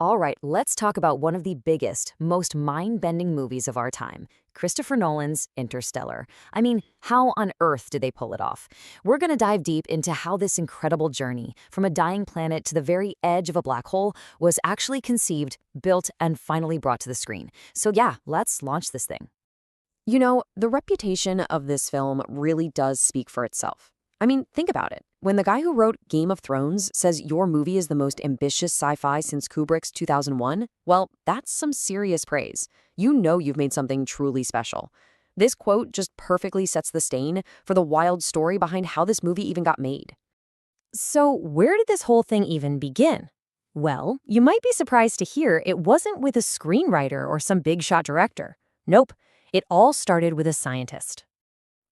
All right, let's talk about one of the biggest, most mind-bending movies of our time, Christopher Nolan's Interstellar. I mean, how on earth did they pull it off? We're going to dive deep into how this incredible journey, from a dying planet to the very edge of a black hole, was actually conceived, built, and finally brought to the screen. So yeah, let's launch this thing. You know, the reputation of this film really does speak for itself. I mean, think about it. When the guy who wrote Game of Thrones says your movie is the most ambitious sci-fi since Kubrick's 2001, well, that's some serious praise. You know you've made something truly special. This quote just perfectly sets the stage for the wild story behind how this movie even got made. So where did this whole thing even begin? Well, you might be surprised to hear it wasn't with a screenwriter or some big shot director. Nope, it all started with a scientist.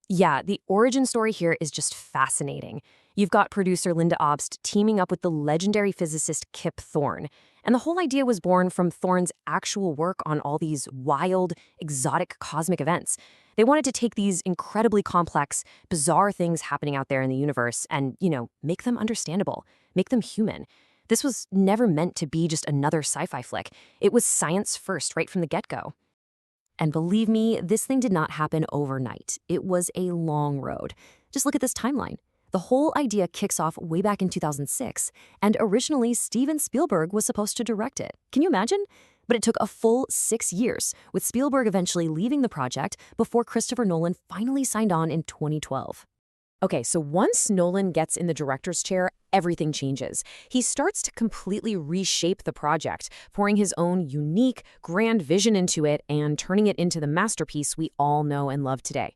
Yeah, the origin story here is just fascinating. You've got producer Linda Obst teaming up with the legendary physicist Kip Thorne. And the whole idea was born from Thorne's actual work on all these wild, exotic cosmic events. They wanted to take these incredibly complex, bizarre things happening out there in the universe and, make them understandable, make them human. This was never meant to be just another sci-fi flick. It was science first, right from the get-go. And believe me, this thing did not happen overnight. It was a long road. Just look at this timeline. The whole idea kicks off way back in 2006, and originally Steven Spielberg was supposed to direct it. Can you imagine? But it took a full 6 years, with Spielberg eventually leaving the project before Christopher Nolan finally signed on in 2012. Okay, so once Nolan gets in the director's chair, everything changes. He starts to completely reshape the project, pouring his own unique, grand vision into it and turning it into the masterpiece we all know and love today.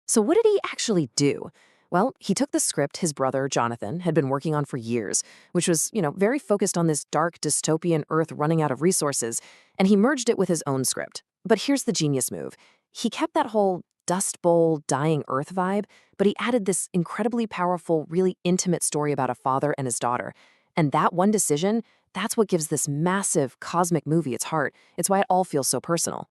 So what did he actually do? Well, he took the script his brother, Jonathan, had been working on for years, which was, very focused on this dark dystopian Earth running out of resources, and he merged it with his own script. But here's the genius move. He kept that whole Dust Bowl, dying Earth vibe, but he added this incredibly powerful, really intimate story about a father and his daughter. And that one decision, that's what gives this massive, cosmic movie its heart. It's why it all feels so personal.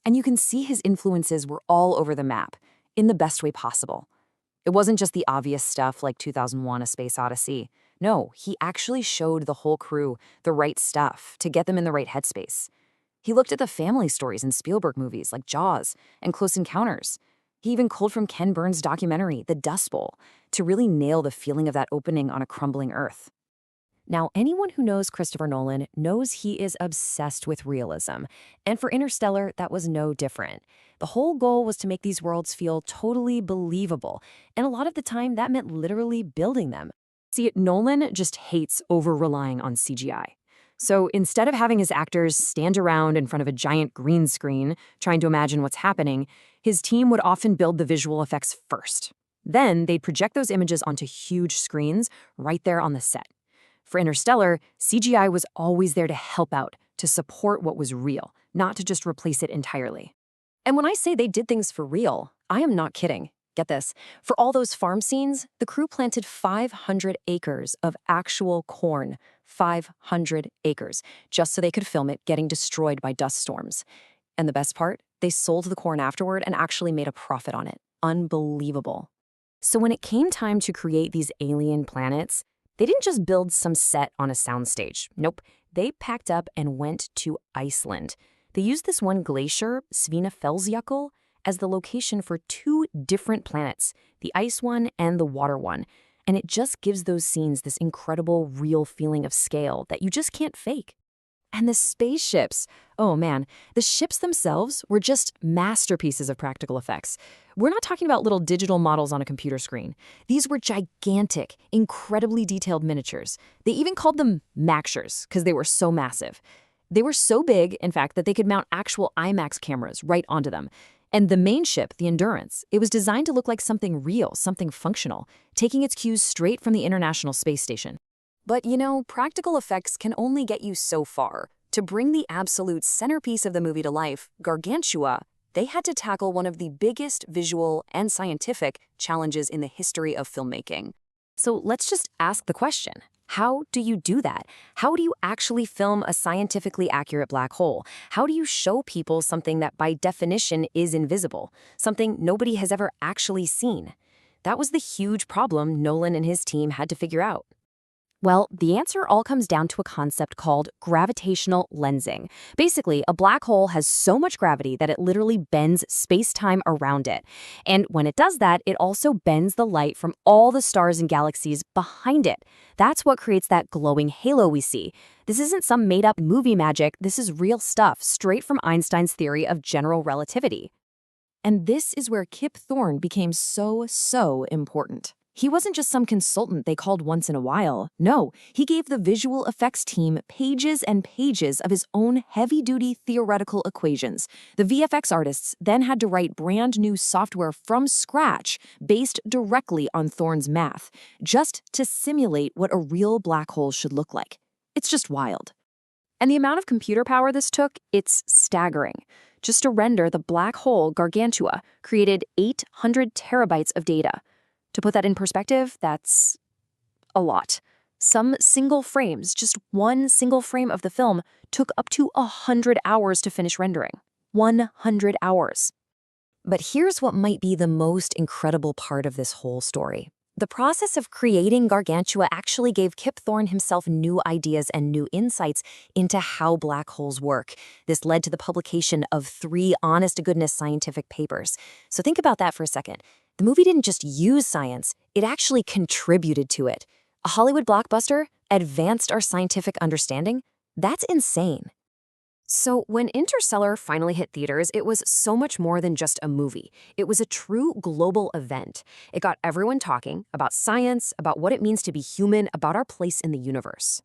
And you can see his influences were all over the map, in the best way possible. It wasn't just the obvious stuff like 2001: A Space Odyssey. No, he actually showed the whole crew the right stuff to get them in the right headspace. He looked at the family stories in Spielberg movies like Jaws and Close Encounters. He even culled from Ken Burns' documentary, The Dust Bowl, to really nail the feeling of that opening on a crumbling Earth. Now, anyone who knows Christopher Nolan knows he is obsessed with realism, and for Interstellar, that was no different. The whole goal was to make these worlds feel totally believable, and a lot of the time that meant literally building them. See, Nolan just hates over-relying on CGI. So instead of having his actors stand around in front of a giant green screen trying to imagine what's happening, his team would often build the visual effects first. Then they'd project those images onto huge screens right there on the set. For Interstellar, CGI was always there to help out, to support what was real, not to just replace it entirely. And when I say they did things for real, I am not kidding. Get this. For all those farm scenes, the crew planted 500 acres of actual corn. 500 acres, just so they could film it getting destroyed by dust storms. And the best part? They sold the corn afterward and actually made a profit on it. Unbelievable. So when it came time to create these alien planets, they didn't just build some set on a soundstage. Nope. They packed up and went to Iceland. They used this one glacier, Svinafellsjökull, as the location for 2 different planets, the ice one and the water one. And it just gives those scenes this incredible, real feeling of scale that you just can't fake. And the spaceships, oh man, the ships themselves were just masterpieces of practical effects. We're not talking about little digital models on a computer screen. These were gigantic, incredibly detailed miniatures. They even called them Maxers because they were so massive. They were so big, in fact, that they could mount actual IMAX cameras right onto them. And the main ship, the Endurance, it was designed to look like something real, something functional, taking its cues straight from the International Space Station. But practical effects can only get you so far. To bring the absolute centerpiece of the movie to life, Gargantua, they had to tackle one of the biggest visual and scientific challenges in the history of filmmaking. So let's just ask the question. How do you do that? How do you actually film a scientifically accurate black hole? How do you show people something that by definition is invisible, something nobody has ever actually seen? That was the huge problem Nolan and his team had to figure out. Well, the answer all comes down to a concept called gravitational lensing. Basically, a black hole has so much gravity that it literally bends space-time around it. And when it does that, it also bends the light from all the stars and galaxies behind it. That's what creates that glowing halo we see. This isn't some made-up movie magic, this is real stuff, straight from Einstein's theory of general relativity. And this is where Kip Thorne became so important. He wasn't just some consultant they called once in a while. No, he gave the visual effects team pages and pages of his own heavy-duty theoretical equations. The VFX artists then had to write brand new software from scratch based directly on Thorne's math, just to simulate what a real black hole should look like. It's just wild. And the amount of computer power this took, it's staggering. Just to render the black hole Gargantua created 800 terabytes of data. To put that in perspective, that's a lot. Some single frames, just one single frame of the film, took up to 100 hours to finish rendering. 100 hours. But here's what might be the most incredible part of this whole story. The process of creating Gargantua actually gave Kip Thorne himself new ideas and new insights into how black holes work. This led to the publication of 3 honest-to-goodness scientific papers. So think about that for a second. The movie didn't just use science, it actually contributed to it. A Hollywood blockbuster advanced our scientific understanding? That's insane. So when Interstellar finally hit theaters, it was so much more than just a movie. It was a true global event. It got everyone talking about science, about what it means to be human, about our place in the universe.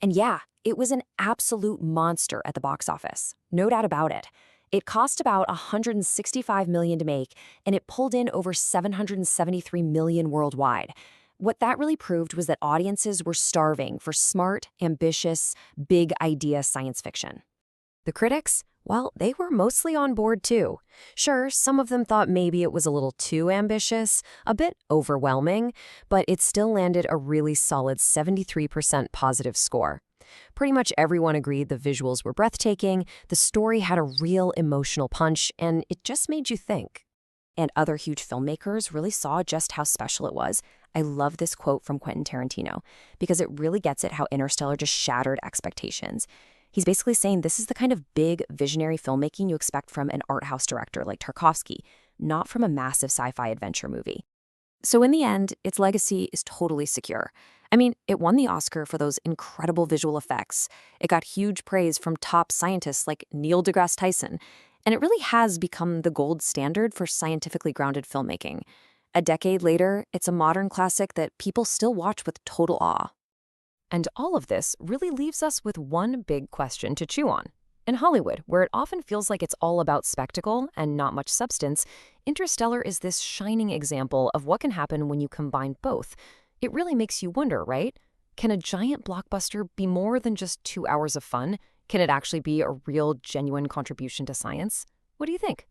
And yeah, it was an absolute monster at the box office. No doubt about it. It cost about $165 million to make, and it pulled in over $773 million worldwide. What that really proved was that audiences were starving for smart, ambitious, big idea science fiction. The critics? Well, they were mostly on board too. Sure, some of them thought maybe it was a little too ambitious, a bit overwhelming, but it still landed a really solid 73% positive score. Pretty much everyone agreed the visuals were breathtaking, the story had a real emotional punch, and it just made you think. And other huge filmmakers really saw just how special it was. I love this quote from Quentin Tarantino, because it really gets at how Interstellar just shattered expectations. He's basically saying this is the kind of big, visionary filmmaking you expect from an art house director like Tarkovsky, not from a massive sci-fi adventure movie. So in the end, its legacy is totally secure. I mean, it won the Oscar for those incredible visual effects. It got huge praise from top scientists like Neil deGrasse Tyson. And it really has become the gold standard for scientifically grounded filmmaking. A decade later, it's a modern classic that people still watch with total awe. And all of this really leaves us with one big question to chew on. In Hollywood, where it often feels like it's all about spectacle and not much substance, Interstellar is this shining example of what can happen when you combine both. It really makes you wonder, right? Can a giant blockbuster be more than just 2 hours of fun? Can it actually be a real, genuine contribution to science? What do you think?